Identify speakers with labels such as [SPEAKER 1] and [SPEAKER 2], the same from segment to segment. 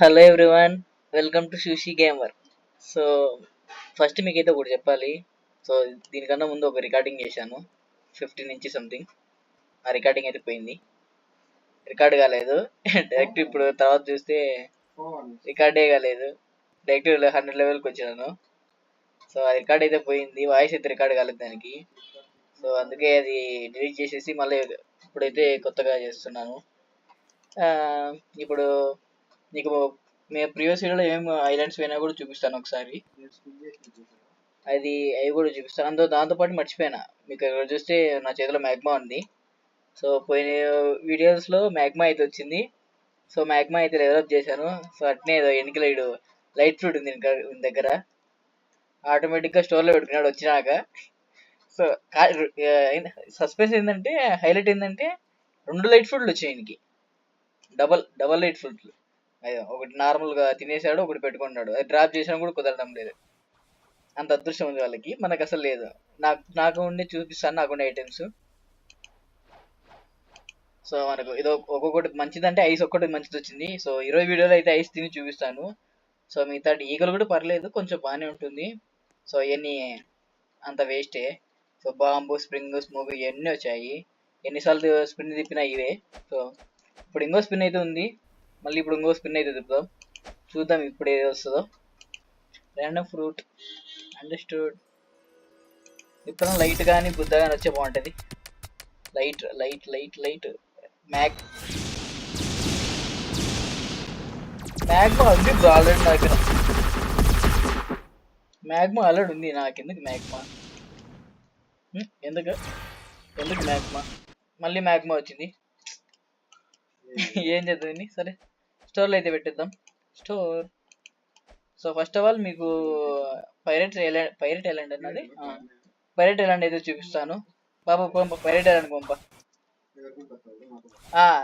[SPEAKER 1] Hello everyone, welcome to Sushee gamer. So first మీకైతే ఒకటి చెప్పాలి. సో దీనికన్నా ముందు ఒక రికార్డింగ్ చేశాను, 15 నుంచి సంథింగ్. ఆ రికార్డింగ్ అయితే పోయింది, రికార్డ్ కాలేదు. డైరెక్ట్ ఇప్పుడు తర్వాత చూస్తే రికార్డే కాలేదు, డైరెక్ట్ 100 లెవెల్కి వచ్చాను. సో ఆ రికార్డ్ అయితే పోయింది, వాయిస్ అయితే రికార్డ్ కాలేదు దానికి. సో అందుకే అది డిలీట్ చేసేసి మళ్ళీ ఇప్పుడైతే కొత్తగా చేస్తున్నాను. ఆ, ఇప్పుడు నీకు మేము ప్రీవియస్ వీడియోలో ఏం ఐలాండ్స్ పోయినా కూడా చూపిస్తాను ఒకసారి. అది అవి కూడా చూపిస్తాను. దాంతోపాటు మర్చిపోయినా, మీకు ఇక్కడ చూస్తే నా చేతిలో మ్యాగ్మా ఉంది. సో పోయిన వీడియోస్లో మ్యాగ్మా అయితే వచ్చింది. సో మ్యాగ్మా అయితే డెవలప్ చేశాను. సో అట్నే ఏదో ఎన్నికలైడు లైట్ ఫ్రూట్ ఉంది ఇంకా వీని దగ్గర. ఆటోమేటిక్గా స్టోర్లో పెట్టుకున్నాడు వచ్చినాక. సో సస్పెన్స్ ఏంటంటే, హైలైట్ ఏంటంటే, 2 లైట్ ఫ్రూట్లు వచ్చాయి ఈయనకి. డబల్ లైట్ ఫ్రూట్లు. అయ్యో, ఒకటి నార్మల్గా తినేసాడు, ఒకటి పెట్టుకున్నాడు. అది డ్రాప్ చేసినా కూడా కుదరడం లేదు. అంత అదృష్టం ఉంది వాళ్ళకి, మనకు అసలు లేదు. నాకు ఉండి చూపిస్తాను, నాకుండే ఐటమ్స్. సో మనకు ఇదో ఒక్కొక్కటి మంచిదంటే ఐస్ ఒక్కటి మంచిది వచ్చింది. సో 20 వీడియోలో అయితే ఐస్ తిని చూపిస్తాను. సో మిగతా ఈగలు కూడా పర్లేదు, కొంచెం బాగానే ఉంటుంది. సో ఇవన్నీ అంత వేస్టే. సో బాంబు, స్ప్రింగ్, స్మోక్ ఇవన్నీ వచ్చాయి. ఎన్నిసార్లు స్పిన్ తిప్పినా ఇవే. సో ఇప్పుడు ఇంకో స్పిన్ అయితే ఉంది, మళ్ళీ ఇప్పుడు ఇంకో స్పిన్ అయితే తిప్పుదాం, చూద్దాం ఇప్పుడు ఏది వస్తుందో. Random fruit understood. విత్తనం లైట్ కానీ బుద్ధ కానీ వచ్చే బాగుంటుంది. Light light light light mag magma ఉంది బ్రో, ఆల్రెడీ నా దగ్గర మ్యాగ్మా ఆల్రెడీ ఉంది. నాకెందుకు మ్యాగ్మా? ఎందుకు ఎందుకు మ్యాగ్మా? మళ్ళీ మ్యాగ్మా వచ్చింది. ఏం చేద్దాం, సరే స్టోర్లో అయితే పెట్టిద్దాం. Store. So first of all మీకు పైరెట్ ఐలాండ్ అన్నది, పైరెట్ ఐలాండ్ అయితే చూపిస్తాను. బాబా పంప, పైరెట్ ఐలాండ్ పంప.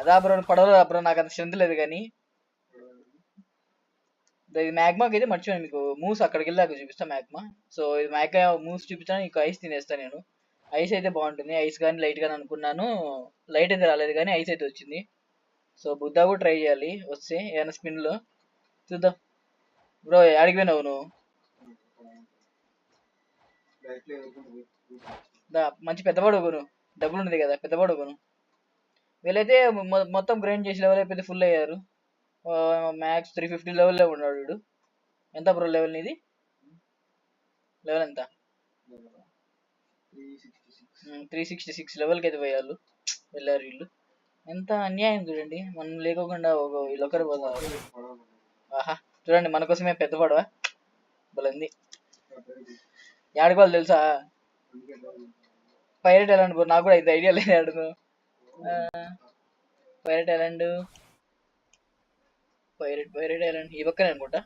[SPEAKER 1] రా బ్రో, పడవలో రా బ్రో, నాకు అంత స్ట్రెంత్ లేదు కానీ. ఇది మ్యాగ్మాకి అయితే మర్చిపోయాను, మీకు మూస్ అక్కడికి వెళ్ళాక చూపిస్తా మ్యాగ్మా. సో ఇది మ్యాగ్మా మూస్ చూపించాను, ఇంకో ఐస్ తినేస్తాను నేను. ఐస్ అయితే బాగుంటుంది, ఐస్ కానీ లైట్ కానీ అనుకున్నాను. లైట్ అయితే రాలేదు కానీ ఐస్ అయితే వచ్చింది. సో బుద్ధా కూడా ట్రై చేయాలి, వస్తే ఏమైనా స్పిన్లో చూద్దాం. బ్రో ఆడికి పోయినావు నువ్వు? మంచి పెద్ద పడుకోను, డబ్బులు ఉంది కదా, పెద్ద పడుకోను. వీళ్ళైతే మొత్తం గ్రైండ్ చేసి లెవెల్ అయిపోతే ఫుల్ అయ్యారు. మ్యాక్స్ 350 లెవెల్లో ఉన్నాడు వీడు. ఎంత బ్రో లెవెల్ నీది? లెవెల్ ఎంత? 366 లెవెల్కి అయితే పోయారు, వెళ్ళారు వీళ్ళు. ఎంత అన్యాయం చూడండి, మనం లేకోకుండా వీళ్ళొక్కరు పోతారు. ఆహా చూడండి, మన కోసమే పెద్ద పడవ బలంది. ఆడుకోవాలి తెలుసా? పైరెట్ ఐలాండ్ బ్రో, నాకు కూడా ఇది ఐడియా లేదు ఆడుకో. పైరెట్ ఐలాండ్, పైరెట్ ఐలాండ్ ఈ పక్కనే అనుకుంటా.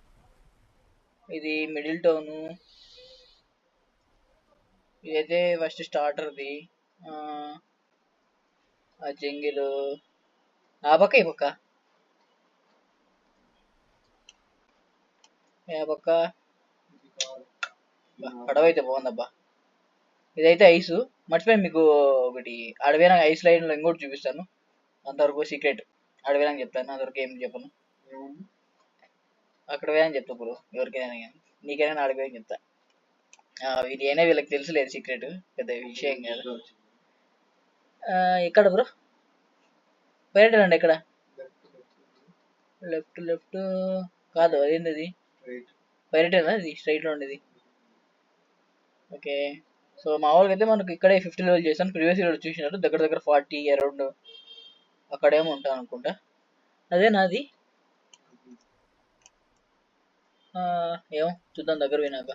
[SPEAKER 1] ఇది మిడిల్ టౌన్. ఇదైతే ఫస్ట్ స్టార్టర్ది. ఆ జంగిల్ ఆ పక్క ఈ పక్క, ఏ పక్క పడవ అయితే బాగుందబ్బా. ఇదైతే ఐస్. మర్చిపోయి మీకు ఒకటి అడవినా ఐస్ లైన్లో ఇంకోటి చూపిస్తాను. అంతవరకు సీక్రెట్, అడవినాక చెప్తాను, అంతవరకు ఏం చెప్పను. అక్కడ పోయాని చెప్తా బ్రో, ఎవరికైనా కానీ, నీకైనా అడిగి పోయాని చెప్తా. ఇది అయినా వీళ్ళకి తెలుసులేదు, సీక్రెట్ పెద్ద విషయం కాదు. ఎక్కడ బ్రో పైరెట్ ఐలాండ్? ఎక్కడ? లెఫ్ట్ లెఫ్ట్ కాదు, అదేంది అది? పైరెట్ ఐలాండ్ అది స్ట్రైట్లో ఉండేది. ఓకే. సో మామూలుగా అయితే మనకు ఇక్కడే 50 లెవెల్ చేశాను, ప్రీవియస్ ఇయర్ చూసినారు. దగ్గర దగ్గర 40 అరౌండ్ అక్కడేమో ఉంటాను అనుకుంటా. అదే నాది. ఏమో చూద్దాం దగ్గర పోయినాక.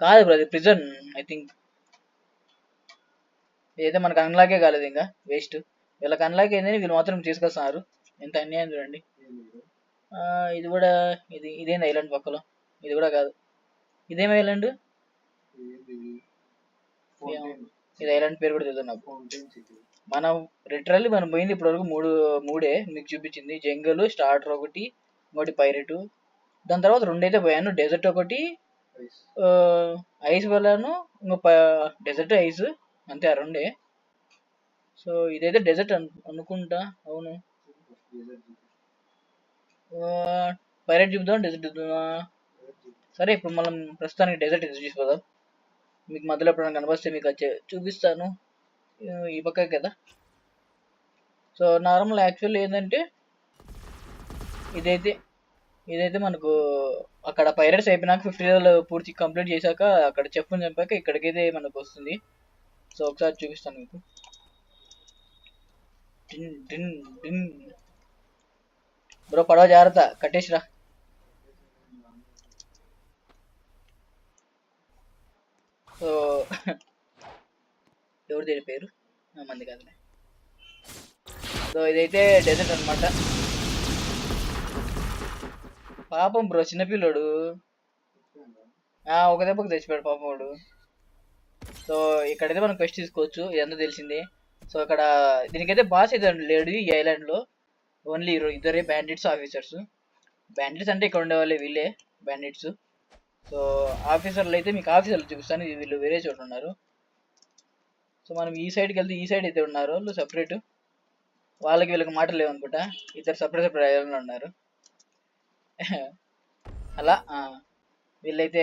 [SPEAKER 1] కాదు బ్రో, అది ప్రిజన్ ఐ థింక్. ఇదైతే మనకు అన్లాకే కాలేదు, ఇంకా వేస్ట్. వీళ్ళకి అన్లాక్ అయిందని వీళ్ళు మాత్రం తీసుకొస్తున్నారు. ఎంత అన్యాయం చూడండి. ఇది కూడా, ఇదేంది ఐలాండ్ పక్కలో? ఇది కూడా కాదు. ఇదేం ఐలాండ్? ఇది ఐలాండ్ పేరు కూడా తెలియదు నాకు. మనం లిటరల్లీ మనం పోయింది ఇప్పటివరకు మూడే మీకు చూపించింది. జంగల్, స్టార్టర్ ఒకటి, ఇంకోటి పైరెట్. దాని తర్వాత 2 అయితే పోయాను, డెజర్ట్ ఒకటి, ఐస్ వెళ్ళాను, ఇంకో డెజర్ట్ ఐస్, అంతే ఆ 2. సో ఇదైతే డెజర్ట్ అనుకుంటా. అవును, పైరెట్ చూద్దాం, డెజర్ట్ చూద్దామా? సరే ఇప్పుడు మనం ప్రస్తుతానికి డెజర్ట్ చూసిపోదాం. మీకు మధ్యలో ఎప్పుడైనా కనిపిస్తే మీకు వచ్చే చూపిస్తాను. ఈ పక్క కదా. సో నార్మల్ యాక్చువల్ ఏంటంటే ఇదైతే ఇదైతే మనకు అక్కడ పైరట్స్ అయిపోయినాక 50 లెవెల్ పూర్తి కంప్లీట్ చేశాక అక్కడ చెప్పుని చంపాక ఇక్కడికైతే మనకు వస్తుంది. సో ఒకసారి చూపిస్తాను మీకు. టిన్ టిన్ టిన్. బ్రో పడవ జాగ్రత్త, కట్టేసిరా. సో ఎవరు దీని పేరు మంది కాదులే. సో ఇదైతే డెజర్ట్ అనమాట. పాపం బ్రో చిన్నపిల్లోడు ఒక దెబ్బకు తెచ్చిపోయాడు పాపం వాడు. సో ఇక్కడైతే మనం క్వెస్ట్ తీసుకోవచ్చు, ఇదంతా తెలిసిందే. సో ఇక్కడ దీనికైతే బాస్ అయితే లేడు ఈ ఐలాండ్ లో. ఓన్లీ ఇద్దరే బ్యాండిట్స్ ఆఫీసర్స్. బ్యాండిట్స్ అంటే ఇక్కడ ఉండేవాళ్ళే వీళ్ళే బ్యాండిట్స్. సో ఆఫీసర్లు అయితే మీకు ఆఫీసర్లు చూపిస్తాను, వీళ్ళు వేరే చోట ఉన్నారు. సో మనం ఈ సైడ్కి వెళ్తే ఈ సైడ్ అయితే ఉన్నారు వాళ్ళు సపరేట్. వాళ్ళకి వీళ్ళకి మాటలు లేవనుకుంటా, ఇద్దరు సపరేట్ ఐలాండ్ ఉన్నారు. అలా వీళ్ళైతే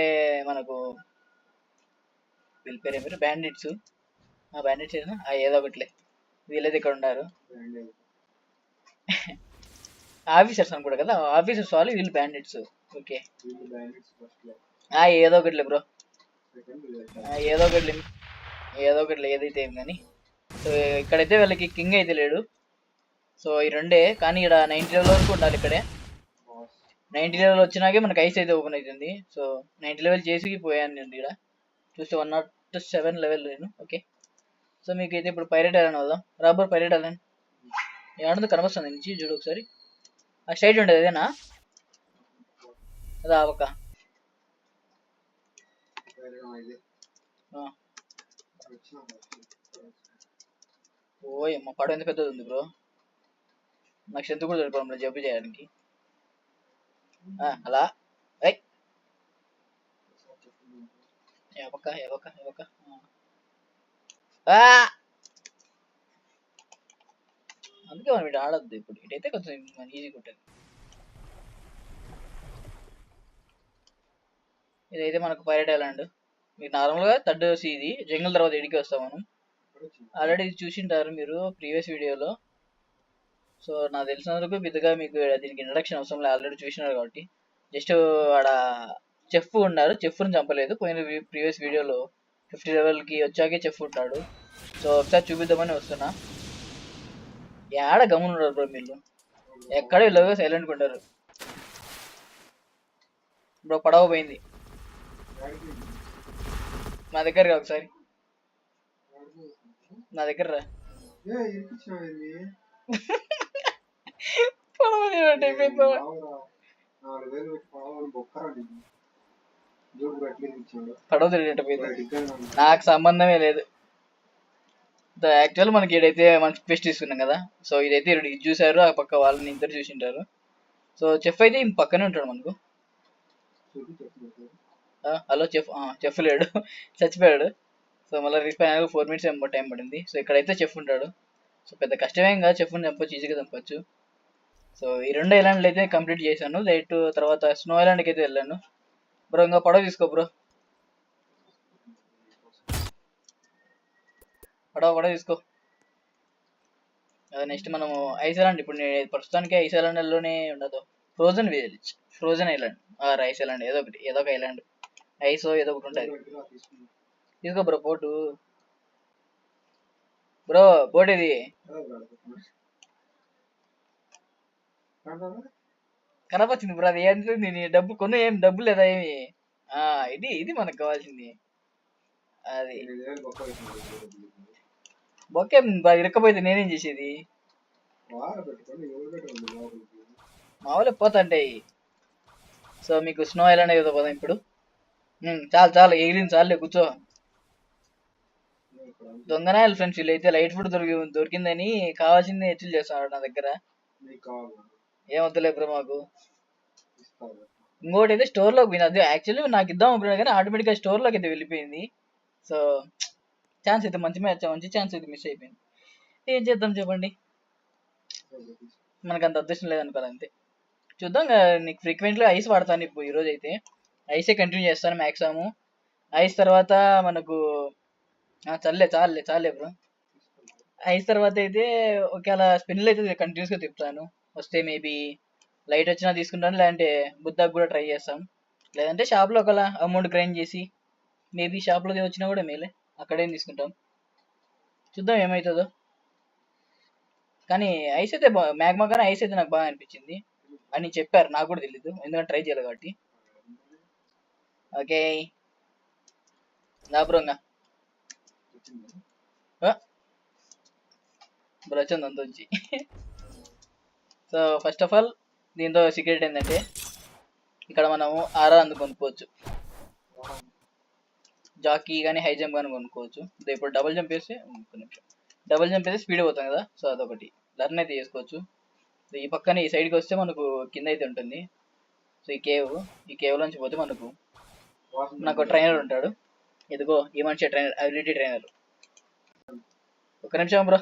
[SPEAKER 1] మనకు వీళ్ళ పేరు ఏమి బ్యాండిట్స్. బ్యాండిట్స్ ఏదో ఒకటిలే, వీళ్ళైతే ఇక్కడ ఉన్నారు. ఆఫీసర్స్ అనుకుంటా కదా, ఆఫీసర్స్ వాళ్ళు వీళ్ళు బ్యాండిట్స్. ఓకే ఏదో ఒకటిలే బ్రో, ఏదో ఒకటి ఏదైతే ఏం కానీ. సో ఇక్కడైతే వీళ్ళకి కింగ్ అయితే లేడు. సో ఈ రెండే కానీ ఇక్కడ 90 లెవెల్ వరకు ఉండాలి. ఇక్కడే 90 లెవెల్ వచ్చినాకే మనకి ఐస్ అయితే ఓపెన్ అవుతుంది. సో 90 లెవెల్ చేసి పోయాను నేను ఇక్కడ చూస్తే 107 లెవెల్ నేను. ఓకే సో మీకు అయితే ఇప్పుడు పైరెట్ ఐలాండ్ అవుదాం. రాబర్ పైరెట్ ఐలాండ్ ఏడుందో కనిపిస్తుంది నుంచి చూడు ఒకసారి. ఆ స్ట్రైట్ ఉండేది అదేనా? అదా ఒక ఓయ్ మా పడవ ఎంత పెద్దది ఉంది బ్రో, నాకు ఎంత కూడా సరిపోవడం జబ్బు చేయడానికి. అలా ఎవక ఎవక ఎవక అందుకే మనం ఇటు ఆడద్దు. ఇప్పుడు ఇటైతే కొంచెం ఈజీగా ఉంటుంది. ఇదైతే మనకు పైరెట్ ఐలాండ్. మీరు నార్మల్గా థర్డ్ ఇది జంగల్ తర్వాత ఎడికి వస్తాం మనం. ఆల్రెడీ చూసింటారు మీరు ప్రీవియస్ వీడియోలో. సో నాకు తెలిసిన వరకు పెద్దగా మీకు దీనికి ఇంట్రడక్షన్ అవసరం లేదు, ఆల్రెడీ చూసినారు కాబట్టి. జస్ట్ ఆడ చెఫ్ ఉన్నారు, చెఫ్ని చంపలేదు. పోయిన ప్రీవియస్ వీడియోలో 50 లెవెల్కి వచ్చాకే చెఫ్ ఉంటాడు. సో ఒకసారి చూపిద్దామని వస్తున్నా. ఏడ గమనున్నారు బ్రో మీరు, ఎక్కడ వీళ్ళు సైలెంట్గా ఉంటారు. బ్రో పడవ పోయింది నా దగ్గర, ఒకసారి నా దగ్గర రా. పడవ తిరిగినట్టు నాకు సంబంధమే లేదు. యాక్చువల్ మనకి ఏదైతే మనం ఫెస్ట్ తీసుకున్నాం కదా, సో ఇదైతే ఇది చూసారు, ఆ పక్క వాళ్ళని ఇద్దరు చూసింటారు. సో చెఫ్ అయితే పక్కనే ఉంటాడు మనకు. హలో చెఫ్, చెఫ్ లేడు చచ్చిపోయాడు. సో మళ్ళీ రీస్పైన్ 4 minutes ఏమో టైం పడింది. సో ఇక్కడైతే చెఫ్ ఉంటాడు. సో పెద్ద కష్టమేం కాదు, చెఫ్ని చంపొచ్చు, ఈజీగా చంపొచ్చు. సో ఈ 2 ఐలాండ్లు అయితే కంప్లీట్ చేశాను. లైట్ తర్వాత స్నో ఐలాండ్కి అయితే వెళ్ళాను. బ్రో ఇంకా పడవ తీసుకో బ్రో, పడవ తీసుకో. నెక్స్ట్ మనము ఐస్ ఐలాండ్. ఇప్పుడు నేను ప్రస్తుతానికి ఐస్ ఐలాండ్లోనే ఉండదు, frozen village, frozen island ice island ఏదో ఒక ఐలాండ్ ఐస్ ఏదో ఒకటి ఉంటుంది. తీసుకో బ్రో బోటు. బ్రో బోట్ ఇది కనపచ్చింది బ్రో, అది ఏంటి నీ డబ్బు కొను, ఏం డబ్బు లేదా ఏమి. ఇది మనకు కావాల్సింది. అది బొక్కే ఇరక్కపోతే నేనేం చేసేది, మామూలు పోతాంటాయి. సో మీకు స్నో ఐలాండ్ ఏదో పోదాం ఇప్పుడు. చాలు ఎగిలింది, చాలు కూర్చో. దొంగనాయాలి ఫ్రెండ్స్ వీళ్ళైతే. లైట్ ఫుడ్ దొరికిందని కావాల్సింది హెచ్చులు చేస్తున్నాడు నా దగ్గర. ఏమొద్దులే బ్రో మాకు. ఇంకోటి అయితే స్టోర్లోకి పోయింది, అది యాక్చువల్లీ నాకు ఇద్దాం అనుకున్నాను కానీ ఆటోమేటిక్గా స్టోర్లోకి అయితే వెళ్ళిపోయింది. సో ఛాన్స్ అయితే మంచి ఛాన్స్ అయితే మిస్ అయిపోయింది. ఏం చేద్దాం చెప్పండి, మనకు అంత అదృష్టం లేదనుకోవాలి అంతే. చూద్దాం నీకు ఫ్రీక్వెంట్గా ఐస్ వాడతాను ఇప్పుడు ఈరోజు అయితే. ఐసే కంటిన్యూ చేస్తాను మ్యాక్సిమము. ఐస్ తర్వాత మనకు చాలే చాలే చాలే బ్రో. ఐస్ తర్వాత అయితే ఒకవేళ స్పిన్లు అయితే కంటిన్యూస్గా తిప్పుతాను. వస్తే మేబీ లైట్ వచ్చినా తీసుకుంటాను, లేదంటే బుద్ధాకు కూడా ట్రై చేస్తాం. లేదంటే షాప్లో ఒకవేళ అమౌంట్ గ్రైండ్ చేసి మేబీ షాప్లో వచ్చినా కూడా మేలే, అక్కడేం తీసుకుంటాం. చూద్దాం ఏమవుతుందో. కానీ ఐస్ అయితే మ్యాగ్మా కానీ ఐస్ అయితే నాకు బాగా అనిపించింది అని చెప్పారు. నాకు కూడా తెలీదు ఎందుకంటే ట్రై చేయాలి కాబట్టి. ఓకే నా బ్రో ఇంకా బ్రో వచ్చింది అంత వచ్చి. సో ఫస్ట్ ఆఫ్ ఆల్ దీంతో సీక్రెట్ ఏంటంటే ఇక్కడ మనము ఆరా అందుకు కొనుక్కోవచ్చు. జాకీ కానీ హై జంప్ కానీ కొనుక్కోవచ్చు. ఇప్పుడు డబుల్ జంప్ వేస్తే డబుల్ జంప్ వేస్తే స్పీడ్ పోతాం కదా, సో అదొకటి లర్న్ అయితే చేసుకోవచ్చు. సో ఈ పక్కన ఈ సైడ్కి వస్తే మనకు కింద అయితే ఉంటుంది. సో ఈ కేవ్ నుంచి పోతే నాకు ట్రైనర్ ఉంటాడు. ఇదిగో ఈ మనిషి ట్రైనర్, అబిలిటీ ట్రైనర్. ఒక నిమిషం బ్రో.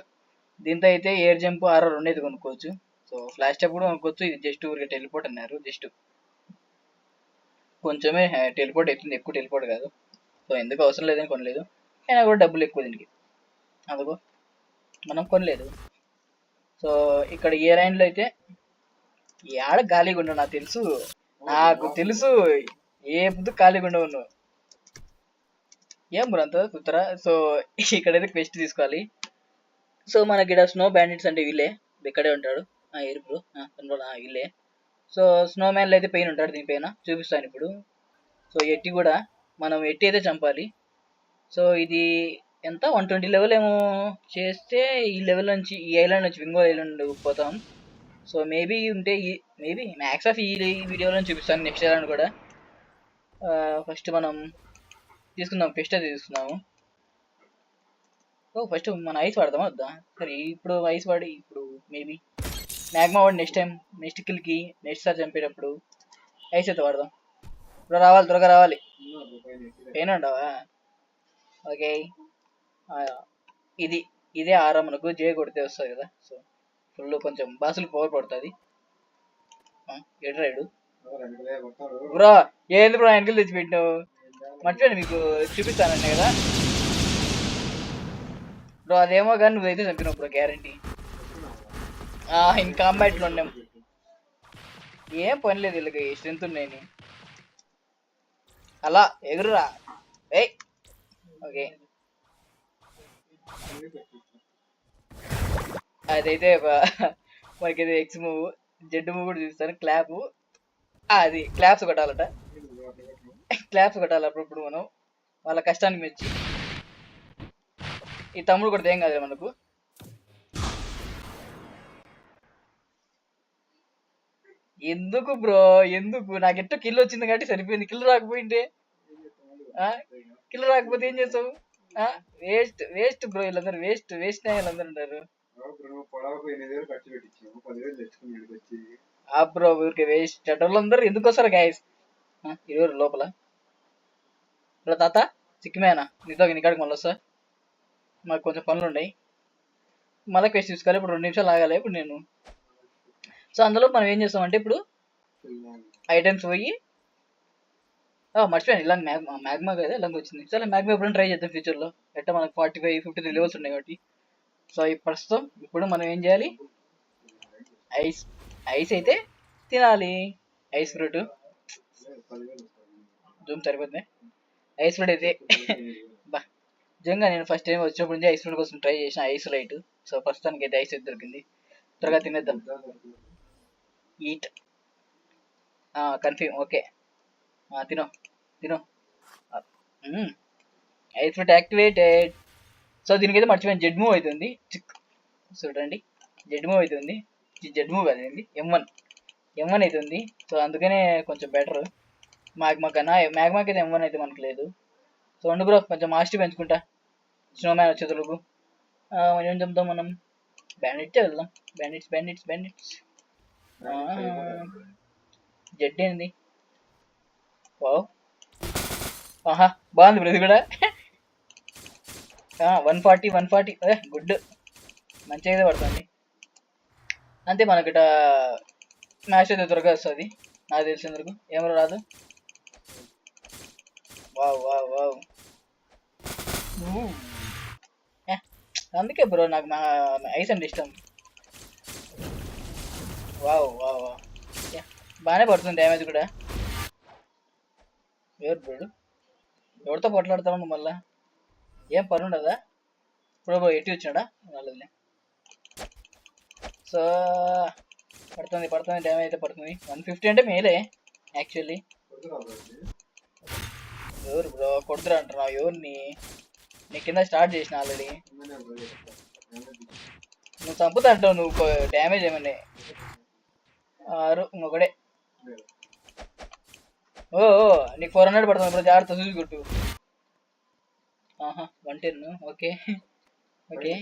[SPEAKER 1] దీంతో అయితే ఎయిర్ జంప్ ఆర్ఆర్ రెండు అయితే కొనుక్కోవచ్చు. సో ఫ్లాష్ స్టెప్ కూడా కొనుక్కోవచ్చు. ఇది జస్ట్ ఊరికే టెలిపోర్ట్ అన్నారు, జస్ట్ కొంచెమే టెలిపోర్ట్ అవుతుంది, ఎక్కువ టెలిపోర్ట్ కాదు. సో ఎందుకు అవసరం లేదని కొనలేదు. అయినా కూడా డబ్బులు ఎక్కువ దీనికి, అందుకో మనం కొనలేదు. సో ఇక్కడ ఏ లైన్లో అయితే ఏడ ఖాళీగా ఉండవు నాకు తెలుసు ఏ బుద్ధు ఖాళీగా ఉండవు నువ్వు. ఏం బ్రో అంత కుత్తరా. సో ఇక్కడైతే క్వెస్ట్ తీసుకోవాలి. సో మనకి ఇక్కడ స్నో బ్యాండిట్స్ అంటే వీళ్ళే, ఇక్కడే ఉంటాడు. ఏరు బ్రో వీళ్ళే. సో స్నో మ్యాన్లో అయితే పెయిన్ ఉంటాడు, దీనిపైన చూపిస్తాను ఇప్పుడు. సో ఎట్టి కూడా మనం ఎట్టి అయితే చంపాలి. సో ఇది ఎంత 120 లెవెల్ ఏమో చేస్తే ఈ లెవెల్ నుంచి, ఈ ఐలాండ్ నుంచి వింగో ఐలాండ్ పోతాం. సో మేబీ ఉంటే మేబీ మ్యాక్స్ ఆఫ్ ఈ వీడియోలో చూపిస్తాను నెక్స్ట్ ఐలాండ్ కూడా. ఫస్ట్ మనం తీసుకుందాం, ఫెస్ట్ అయితే తీసుకుందాము. ఓ ఫస్ట్ మన ఐస్ వాడదామా వద్దా? సరే ఇప్పుడు ఐస్ వాడి ఇప్పుడు మేబీ మ్యాగ్మా వాడి నెక్స్ట్ కిల్కి నెక్స్ట్ సార్ చంపేటప్పుడు ఐస్ అయితే వాడదాం. ఇప్పుడు రావాలి, త్వరగా రావాలి. పెయిన్ ఉండవా? ఓకే ఇదే ఆరా మనకు జే కొడితే వస్తుంది కదా. సో ఫుల్ కొంచెం బాసులు పవర్ పడుతుంది. ఎడ్రాయిడు బ్రో, ఏంది బ్రో వెనకలు తెచ్చిపెట్టావు? మర్చిపోయాను మీకు చూపిస్తానండి కదా బ్రో. అదేమో కానీ నువ్వైతే చంపినావు బ్రో, గ్యారంటీ. ఇన్ కాంబాట్లో ఉన్నాం, ఏం పని లేదు వీళ్ళకి, స్ట్రెంత్ ఉన్నాయని. అలా ఎగురురా. ఓకే అదైతే మనకైతే ఎక్స్ మూవ్, జెడ్ మూవ్ కూడా చూస్తాను. క్లాప్, అది క్లాప్స్ కొట్టాలట, క్లాప్స్ కొట్టాలి అప్పుడప్పుడు మనం వాళ్ళ కష్టానికి మెచ్చి. ఈ తమ్ముడు కొడితే ఏం కాదు మనకు. ఎందుకు బ్రో ఎందుకు? నాకు ఎట్టో కిల్ వచ్చింది కాబట్టి సరిపోయింది. కిల్ రాకపోయింటే ఏం చేస్తావు? వేస్ట్ బ్రో, వీళ్ళందరూ వేస్ట్ వీళ్ళందరూ ఉంటారు. బ్రో ఊరికే వేస్ట్ వాళ్ళందరూ ఎందుకు వస్తారు గాయస్? ఇరువురు లోపల. ఇలా తాత సిక్కిమేనా నీతో నీకాడికి మళ్ళీ వస్తా, మాకు కొంచెం పనులు ఉన్నాయి. మళ్ళీ క్వెస్ట్ తీసుకోవాలి. ఇప్పుడు 2 నిమిషాలు ఆగాలి ఇప్పుడు నేను. సో అందులో మనం ఏం చేస్తామంటే ఇప్పుడు ఐటమ్స్ పోయి మర్చిపోయాను. ఇలా మ్యాగ్మా కదా ఇలా వచ్చింది. సరే మ్యాగ్మా ఎప్పుడైనా ట్రై చేద్దాం ఫ్యూచర్లో. ఎట్లా మనకు 45, 53 లెవెల్స్ ఉన్నాయి కాబట్టి. సో ప్రస్తుతం ఇప్పుడు మనం ఏం చేయాలి? ఐస్ అయితే తినాలి. ఐస్ ఫ్రూట్ జూమ్ సరిపోతుంది. ఐస్ ఫ్రూట్ అయితే బా నిజంగా నేను ఫస్ట్ టైం వచ్చినప్పుడు నుంచి ఐస్ ఫ్రూట్ కోసం ట్రై చేసిన, ఐస్ లైట్. సో ప్రస్తుతానికి అయితే ఐస్ అయితే దొరికింది, త్వరగా తినేద్దాం. ఈట్ కన్ఫ్యూమ్. ఓకే తిను ఐస్ ఫ్రూట్ యాక్టివేటెడ్. సో దీనికైతే మర్చిపోయాను, జెడ్ మూవ్ అవుతుంది. చూడండి జెడ్ మూవ్ అవుతుంది. జెడ్ మూవ్ కదండి, M1 అవుతుంది. సో అందుకనే కొంచెం బెటర్ మ్యాగ్మా కన్నా. మ్యాగ్మాకి అయితే M1 అయితే మనకు లేదు. సో ఉండు బ్రో, కొంచెం మాస్టీ పెంచుకుంటా. స్నోమ్యాన్ వచ్చేతలకు ఏం చెప్తాం మనం? బ్యాండిట్సే వెళ్దాం. బ్యాండిట్స్ జెడ్ ఏంది? బాగుంది బ్రో ఇది కూడా. 140 గుడ్, మంచిగా అయితే పడుతుంది. అంతే మనకిట మ్యాచ్ అయితే త్వరగా వస్తుంది నాకు తెలిసినందుకు. ఏమో రాదు. Wow wow wow. ఊ. ఏ, అందుకే బ్రో నాకు మా ఐస్ అంటే ఇష్టం. Wow wow wow. యా, బాగానే పడుతుంది డ్యామేజ్ కూడా. ఎవరు బ్రోడు? ఎవరితో పోట్లాడతావు నువ్వు మళ్ళా? ఏం పని ఉండదా? బ్రో ఎట్టి వచ్చినాడా? వాళ్ళదిలే. సో పడుతుంది పడుతుంది, డ్యామేజ్ అయితే పడుతుంది. 150 అంటే మేలే యాక్చువల్లీ. ఎవరు బ్రో కొడుతురా అంటున్నా? ఎవరిని? నీ కింద స్టార్ట్ చేసిన ఆల్రెడీ. నువ్వు చంపుతా అంటావు నువ్వు. డ్యామేజ్ ఏమన్నా? 6 ఇంకొకడే. ఓ నీకు 400 పడుతుంది బ్రో, జాగ్రత్త చూసి కొట్టు. ఆహా 110. ఓకే ఓకే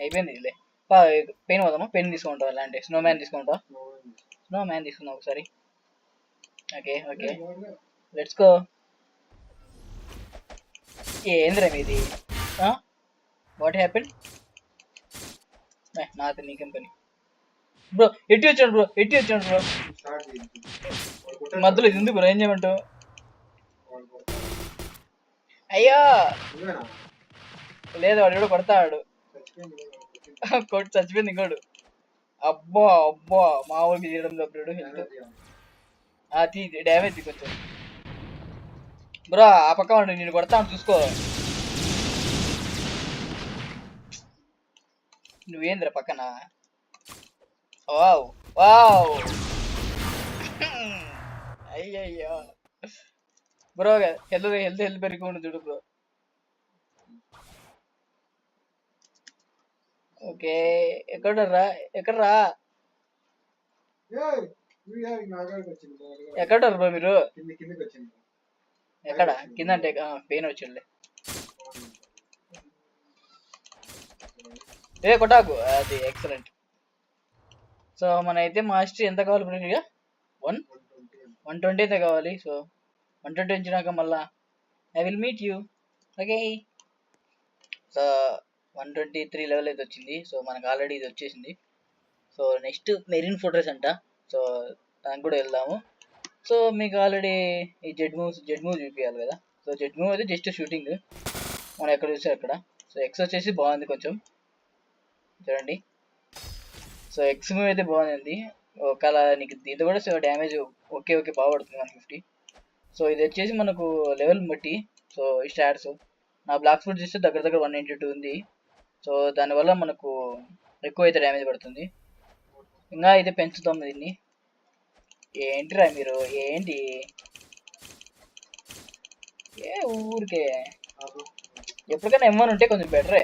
[SPEAKER 1] అయిపోయింది ఇదిలే. పెయిన్ పోదామా? పెయిన్ తీసుకుంటావా? అంటే స్నో మ్యాన్ తీసుకుంటావా? స్నో మ్యాన్ తీసుకుందాం ఒకసారి. Okay okay let's go. ఏంద్రా మీది? What happen? నాతో నీకేం పని బ్రో? ఎట్టి వచ్చాడు బ్రో, ఎట్టి వచ్చాడు బ్రో. మధ్యలో ఇది ఉంది బ్రో, ఏం చేయమంటావు? అయ్యా లేదు, వాడు ఎవడో కొడతాడు. కొట్టి చచ్చిపోయింది ఇంకోడు. అబ్బా అబ్బా మా ఊరికి తీయడం తప్పుడు హెల్త్. డ్యామేజ్ కొంచెం బ్రో. ఆ పక్క వాడు నేను కొడతాను చూసుకో. నువ్వేంద్ర పక్కన? Wow wow. అయ్యయ్యో బ్రో, హెల్త్ హెల్త్ హెల్త్ పెరిగి చూడు బ్రో. ఓకే ఎక్కడరా? ఎక్కడరా? ఎక్కడ బ్రో మీరు? ఎక్కడ కింద అంటే పెయిన్ వచ్చింది. ఏ కొట్టాకు, అది ఎక్సలెంట్. సో మన అయితే మాస్టర్ ఎంత కావాలి బ్రో? 120 అయితే కావాలి. సో 120 వచ్చినాక మళ్ళా I will meet you. Okay. So 123 level అయితే వచ్చింది. సో మనకు ఆల్రెడీ ఇది వచ్చేసింది. సో నెక్స్ట్ మెరీన్ ఫోర్ట్రెస్ అంట. సో దానికి కూడా వెళ్దాము. సో మీకు ఆల్రెడీ ఈ జెడ్ మూవ్ చూపించాలి కదా. సో జెడ్ మూవ్ అయితే జస్ట్ షూటింగ్, మనం ఎక్కడ చూస్తే అక్కడ. సో ఎక్స్ వచ్చేసి బాగుంది కొంచెం చూడండి. సో ఎక్స్ మూవ్ అయితే బాగుంది. ఒకవేళ నీకు ఇది కూడా సో డ్యామేజ్ ఓకే ఓకే బాగా పడుతుంది 150. సో ఇది వచ్చేసి మనకు లెవెల్ బట్టి. సో ఈ స్టాట్స్ నా బ్లాక్ ఫుడ్ చూస్తే దగ్గర దగ్గర 192 ఉంది. సో దానివల్ల మనకు ఎక్కువ అయితే డ్యామేజ్ పడుతుంది. ఇంకా అయితే పెంచుతాం దీన్ని. ఏంటిరా మీరు? ఏంటి ఏ ఊరికే? ఎప్పటికైనా M1 ఉంటే కొంచెం బెటరే.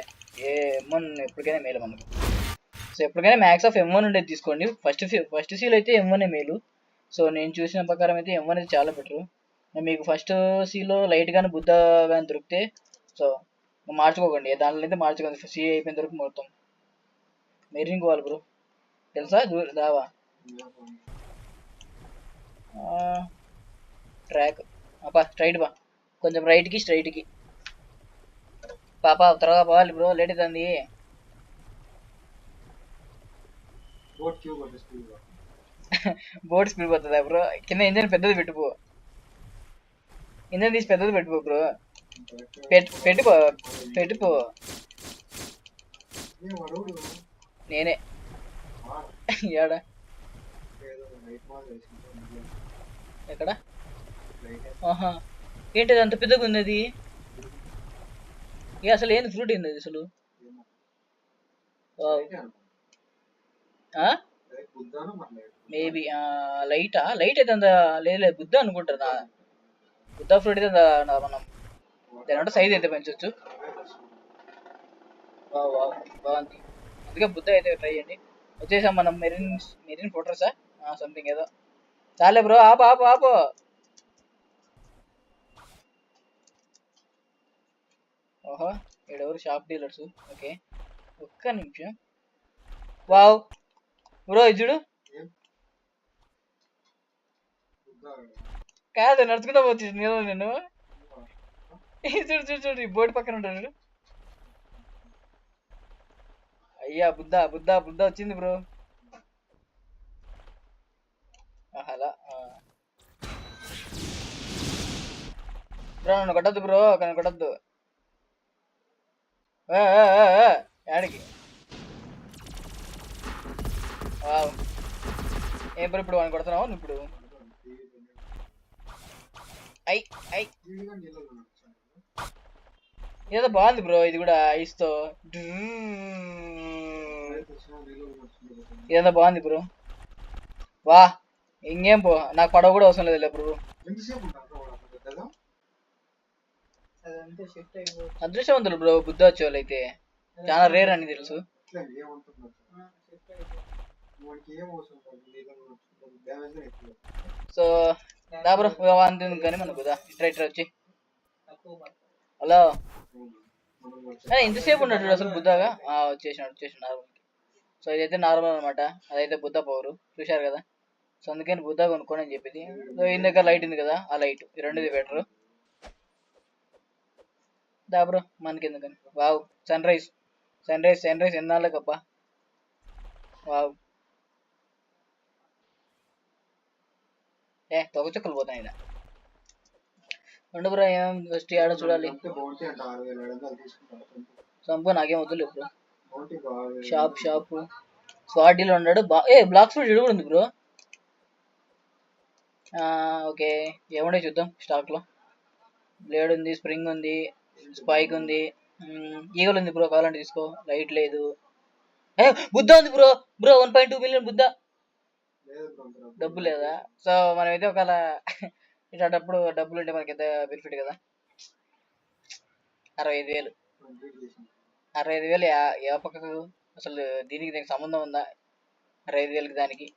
[SPEAKER 1] M1 ఎప్పటికైనా మేలు మనకు. సో ఎప్పటికైనా మ్యాక్స్ ఆఫ్ M1 ఉండేది తీసుకోండి. ఫస్ట్ సీల్ అయితే M1 మేలు. సో నేను చూసిన ప్రకారం అయితే M1 అయితే చాలా బెటర్. మీకు ఫస్ట్ సీలో లైట్ కానీ బుద్ధ కానీ దొరికితే సో మార్చుకోకండి, దాంట్లో అయితే మార్చుకోండి. సీ అయిపోయిన వరకు మొత్తం మెరీన్ పోవాలి బ్రో, తెలుసా? దావా ట్రాక్ అబ్బా స్ట్రైట్ బా, కొంచెం రైట్కి స్ట్రైట్కి పాప త్వరగా పోవాలి బ్రో, లేట్ అవుతుంది. బోట్ స్పీడ్ పోతుందా బ్రో? కింద ఇంజన్ పెద్దది పెట్టుకో, ఇంజన్ తీసి పెద్దది పెట్టుకో బ్రో. పెట్టుకో నేనే ఏడా ఎక్కడ? ఆహా ఏంటిది అంత పెద్దగా ఉంది అది? అసలు ఏంది ఫ్రూట్ ఏంది అది అసలు? మేబీ లైటా? లైట్ అయితే అంత లేదు, బుద్ధ అనుకుంటారా? బుద్ధ ఫ్రూట్ అయితే మనం దాని సైజ్ అయితే పెంచవచ్చు. బాగుంది, అందుకే బుద్ధ అయితే ట్రై చేయండి. వచ్చేసాం మనం మెరీన్ ఫోర్ట్రెసా సంథింగ్ ఏదో. చాలే బ్రో, ఆపు ఆపు ఆపు. ఓహో ఈడెవరు? Shop dealers. ఓకే ఒక్క నిమిషం. వావ్ బ్రో ఇది చూడు. కాదు నడుచుకుంటా వచ్చేసి నేను చూడు చూడు చూడు, ఈ బోర్డు పక్కన ఉంటాడు. అయ్యా బుద్ధ బుద్ధ బుద్ధ వచ్చింది బ్రో. అలా బ్రో నన్ను కొట్టద్దు బ్రో, నన్ను కొట్టద్దు. యాడికి ఏం బ్రో ఇప్పుడు వాడిని కొడుతున్నావు నువ్వు ఇప్పుడు? ఐ ఐ ఏదో బాగుంది బ్రో ఇది కూడా ఐస్తో. ఇదంతా బాగుంది బ్రో. వా ఇంకేం పో, నాకు పడవ కూడా అవసరం లేదు బ్రో. అదృష్టవంతులు బ్రో బుద్ధి వచ్చే వాళ్ళు అయితే, చాలా రేర్ అని తెలుసు. సో దా బ్రో అంతుంది కానీ మనకు దా ఇట్రా వచ్చి. హలో ఇంతసేపు ఉన్నట్టు అసలు బుద్ధగా వచ్చేసినాడు నార్మల్కి. సో ఇదైతే నార్మల్ అనమాట, అదైతే బుద్ధ పవర్ చూశారు కదా. సో అందుకని బుద్ధ కొనుక్కోని అని చెప్పింది. సో ఈ దగ్గర లైట్ ఉంది కదా, ఆ లైట్ ఈ రెండుది బెటర్. దా బ్రో మనకి ఎందుకని. వావ్ సన్ రైజ్ ఎన్నాళ్ళకబ్బా. వావ్ తొగ చుక్కలు పోతాయి ఇలా. రెండు బ్రో ఏం ఫస్ట్ ఆడ చూడాలి. సంపు నాకేం వద్దులే బ్రో. షాప్ స్వాడీలో ఉన్నాడు. బ్లాక్ స్పీడ్ కూడా ఉంది బ్రో. ఓకే ఏముండే చూద్దాం స్టాక్ లో. బ్లేడ్ ఉంది, స్ప్రింగ్ ఉంది, స్పైక్ ఉంది, ఈగలు ఉంది బ్రో, కావాలంటే తీసుకో. లైట్ లేదు. బుద్ధ ఉంది బ్రో. 1.2 మిలియన్ బుద్ధ. డబ్బు లేదా? సో మనమైతే ఒకవేళ ఇట్లాంటప్పుడు డబ్బులు ఉంటే మనకి ఎంత బెనిఫిట్ కదా. 65,000 65,000 ఏ పక్కకు అసలు దీనికి సంబంధం ఉందా? 65,000కి దానికి.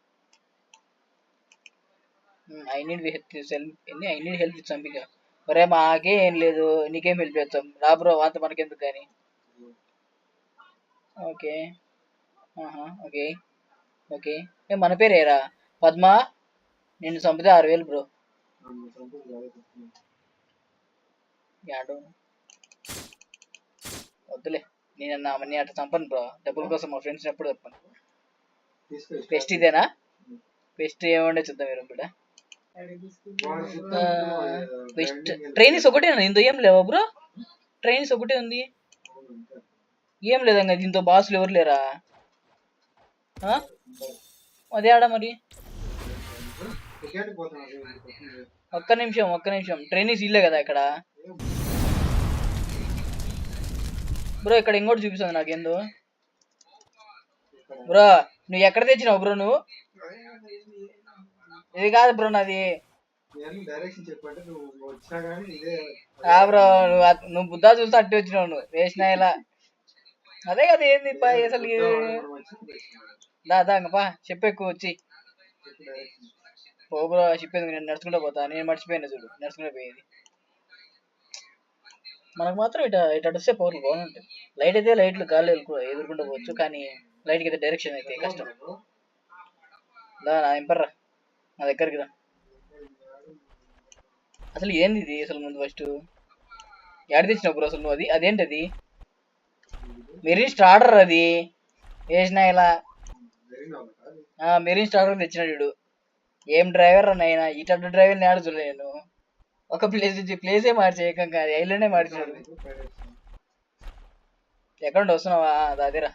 [SPEAKER 1] ఐ నీడ్ హెల్ప్ సంపిక. ఒరే మాకే ఏం లేదు, నీకేం హెల్ప్ చేస్తాం రా బ్రో, అంత మనకెందుకు కానీ. ఓకే ఓకే ఓకే మన పేరేరా పద్మ. నేను చంపితే 6,000 బ్రో. వద్దులే, నేను అవన్నీ అట్లా చంపను బ్రో. డబ్బుల కోసం మా ఫ్రెండ్స్ ఎప్పుడు తప్పను. పెస్ట్ ఇదేనా? పెస్ట్ ఏమండే చూద్దాం మీరు కూడా. పెస్ట్ ట్రైనింగ్స్ ఒకటేనా? ఇందులో ఏం లేవా బ్రో? ట్రైనింగ్స్ ఒకటే ఉంది, ఏం లేదంగా దీంతో. బాసులు ఎవరు లేరా? అదే ఆడ మరి. ఒక్క నిమిషం ట్రైనింగ్స్ ఇల్లే కదా ఇక్కడ బ్రో. ఇక్కడ ఇంకోటి చూపిస్తుంది నాకేందో. బ్రో నువ్వు ఎక్కడ తెచ్చినావు బ్రో? నువ్వు ఇది కాదు బ్రో నాది. బ్రో నువ్వు బుద్ధా చూస్తే అట్టి వచ్చినావు నువ్వు. వేసినా ఇలా అదే కదా. ఏంది అసలు దాదాపా చెప్పు ఎక్కువ వచ్చి. ఓ బ్రో చెప్పేది నేను నడుచుకుంటూ పోతా. నేను మర్చిపోయినా చూడు, నడుచుకుంటూ పోయేది. మనకు మాత్రం ఇటు వస్తే పవర్లు బాగుంటుంది. లైట్ అయితే లైట్లు గాలి ఎదుర్కొంటూ పోవచ్చు, కానీ లైట్కి అయితే డైరెక్షన్ అయితే కష్టం. నా ఎంపర్రా నా దగ్గరికి రా. అసలు ఏంది ఇది అసలు? ముందు ఫస్ట్ ఎడ తెచ్చినావు బ్రో అసలు నువ్వు? అదేంటది? మెరీన్ స్టార్టర్ అది. వేసినా ఇలా మెరీన్ స్టార్టర్ తెచ్చినాడు. ఏం డ్రైవర్ అన్నైనా ఇటు డ్రైవర్ ఆడ చూడలే నేను. ఒక ప్లేస్ నుంచి ప్లేసే మార్చి ఏకంగా ఐలాండే మార్చినాడు. ఎక్కడ వస్తున్నావా? అదేరా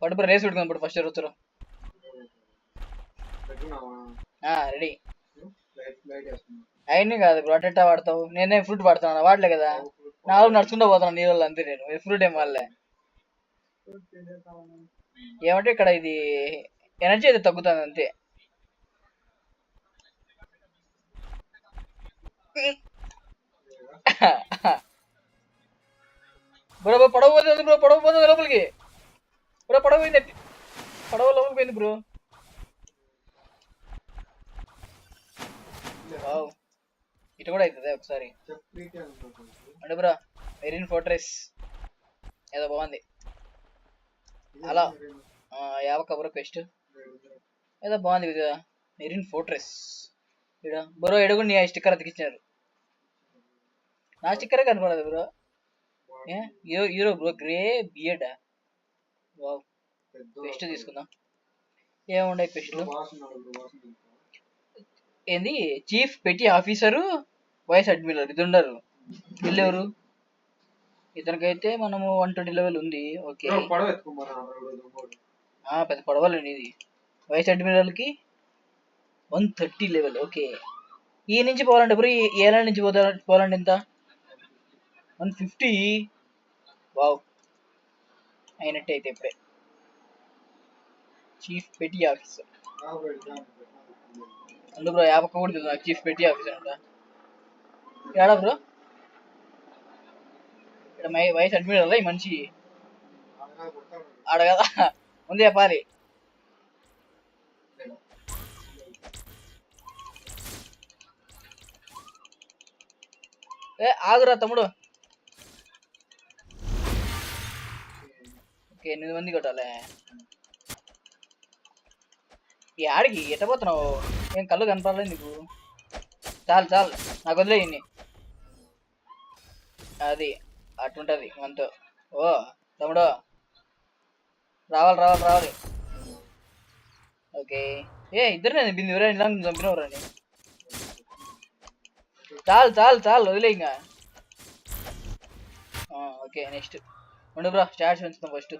[SPEAKER 1] పడుపు రేస్ పెట్టుకుని ఇప్పుడు ఫస్ట్ వచ్చారు. రెడీ. అవన్నీ కాదు బ్రో, అట్టా వాడతావు. నేనే ఫ్రూట్ వాడుతాను, వాడలే కదా. నాలుగు నడుచుకుంటూ పోతాను నీళ్ళు అంతే. నేను ఫ్రూట్ ఏం వాడలే. ఏమంటే ఇక్కడ ఇది ఎనర్జీ అయితే తగ్గుతుంది అంతే. బ్రో పడవ పోతుంది బ్రో, పడవ పోతుంది లోపలికి. బ్రో పడవ పోయింది, పడవ లోపలికి పోయింది బ్రో. ఇటు కూడా అవుతుంది ఒకసారి అంటే బ్రో. మెరీన్ ఫోర్ట్రెస్ ఏదో బాగుంది అలా. యావక బ్రో క్వెస్ట్ ఏదో బాగుంది కదా. Marine fortress bro. ఎడుగు నీ స్టిక్కర్ అతికిచ్చినారు. నా స్టిక్కరే కనుకోలేదు bro. Hero bro grey beard. Wow quest తీసుకుందాం. ఏముండే క్వెస్ట్లు? ఏంది చీఫ్ పెట్టి ఆఫీసరు వైస్ అడ్మిరల్ ఇది ఉండరు. వీళ్ళెవరు? ఇతనికైతే మనము 120 లెవెల్ ఉంది. ఓకే పెద్ద పడవలండి ఇది. Vice అడ్మిరల్కి 130 level. ఓకే ఈ నుంచి పోవాలంటే ఇప్పుడు ఏ ల్యాండ్ నుంచి పోవాలంటే ఎంత? 150. వావ్ అయినట్టే అయితే ఇప్పుడే. చీఫ్ పెట్టి ఆఫీసర్ అందుకు బ్రో యాప్ కూడా తెలుసు నాకు చీఫ్ పెట్టి ఆఫీసర్ అంట. ఏడా బ్రో ఇక్కడ వైస్ అడ్మిరల్ ఈ మనిషి ఆడ కదా ముందు చెప్పాలి. ఆగురా తమ్ముడు. ఓకే 8 మంది కొట్టాలి. ఈ ఆడికి ఎట్ట పోతున్నావు? ఏం కళ్ళు కనపడలేదు నీకు? చాలు చాలు నాకు వదిలేయండి. అది అట్టుంటది మనతో. ఓ తమ్ముడు రావాలి రావాలి రావాలి. ఓకే ఇద్దరు బింది ఎవరైనా ఇలా చంపినవరండి. చాలు చాలు చాలు వదిలే ఇంకా. ఓకే నెక్స్ట్ ఉండు బ్రో స్టార్ట్స్ పెంచుతాం ఫస్ట్.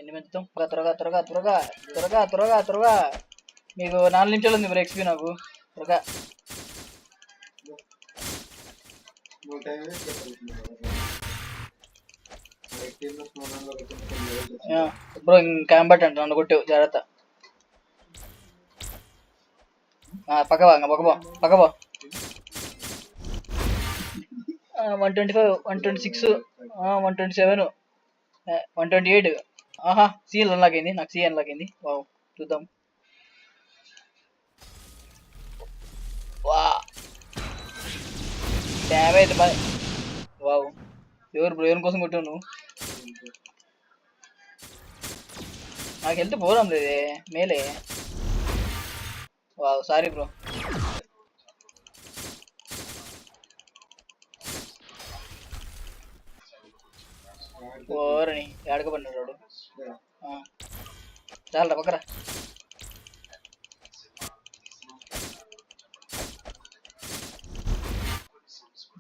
[SPEAKER 1] ఎన్ని పెంచుతాం? త్వరగా త్వరగా త్వరగా త్వరగా త్వరగా త్వరగా. మీకు 4 నిమిషాలు ఉంది బ్రో ఎక్స్పీ నాకు. త్వరగా బ్రో క్యాంబట్ అంట నన్ను కొట్టావు జాగ్రత్త. పక్కబా పక్కబో పక్కబో. 125 126 127 128. ఆహా సీఎల్ అన్లాక్ అయింది. నాకు సీఎల్ అన్లాక్ అయింది. వావ్ చూద్దాం. వా డ్యామేజ్ బాయ్. వావ్ ఎవరు బ్రో ఎవరి కోసం కొట్టావు నువ్వు? నాకు హెల్త్ పోరాం లేదే మేలే. Wow sorry bro. ఓరని ఏడకబడినాడు. చాలరా పక్కరా.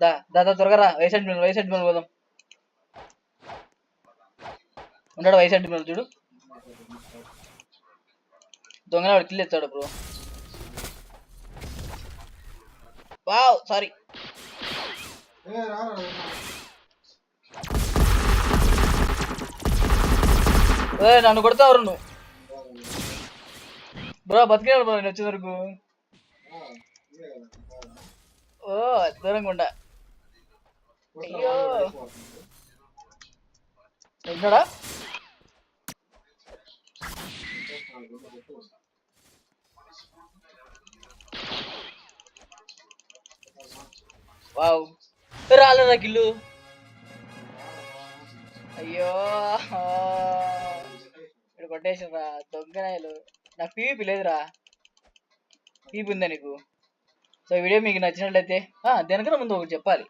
[SPEAKER 1] దా దా త్వరగా రా. వైసైడ్ మిల్ పోదాం. ఉన్నాడు వైసైడ్ మిల్ చూడు. దొంగన వాడు కిల్ ఎత్తాడు బ్రో. Wow sorry. నన్ను కొడతావు నువ్వు బ్రో. బతికేయాలి బ్రో నేను వచ్చే వరకు. ఓ దూరంగా ఉండా. అయ్యో ఉన్నాడా? వావ్ రాలేదా కిల్లు? అయ్యో ఇక్కడ కొట్టేసిరా దొంగనాయలు. నాకు పీవీపీ లేదురా. పీవీపీ ఉందా నీకు? సో ఈ వీడియో మీకు నచ్చినట్లయితే దేనికన్నా ముందు ఒకటి చెప్పాలి.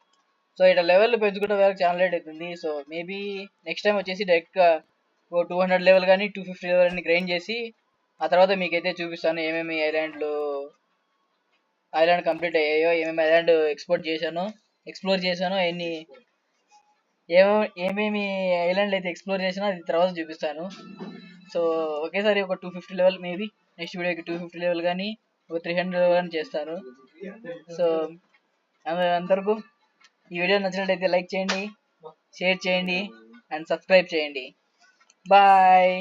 [SPEAKER 1] సో ఇట్లా లెవెల్ పెంచుకుంటే వేరే ఛానల్ లేట్ అవుతుంది. సో మేబీ నెక్స్ట్ టైం వచ్చేసి డైరెక్ట్గా 200 లెవెల్ కానీ 250 లెవెల్ అని గ్రైండ్ చేసి ఆ తర్వాత మీకైతే చూపిస్తాను ఏమేమి ఐలాండ్ కంప్లీట్ అయ్యాయో, ఏమేమి ఐలాండ్ ఎక్స్ప్లోర్ చేశానో ఏమేమి ఐలాండ్లు అయితే ఎక్స్ప్లోర్ చేసినా అది తర్వాత చూపిస్తాను. సో ఒకేసారి ఒక 250 లెవెల్ మేబీ నెక్స్ట్ వీడియోకి 250 లెవెల్ కానీ ఒక 300 లెవెల్ కానీ చేస్తాను. సో అంతవరకు ఈ వీడియో నచ్చినట్లయితే లైక్ చేయండి, షేర్ చేయండి అండ్ సబ్స్క్రైబ్ చేయండి. బాయ్.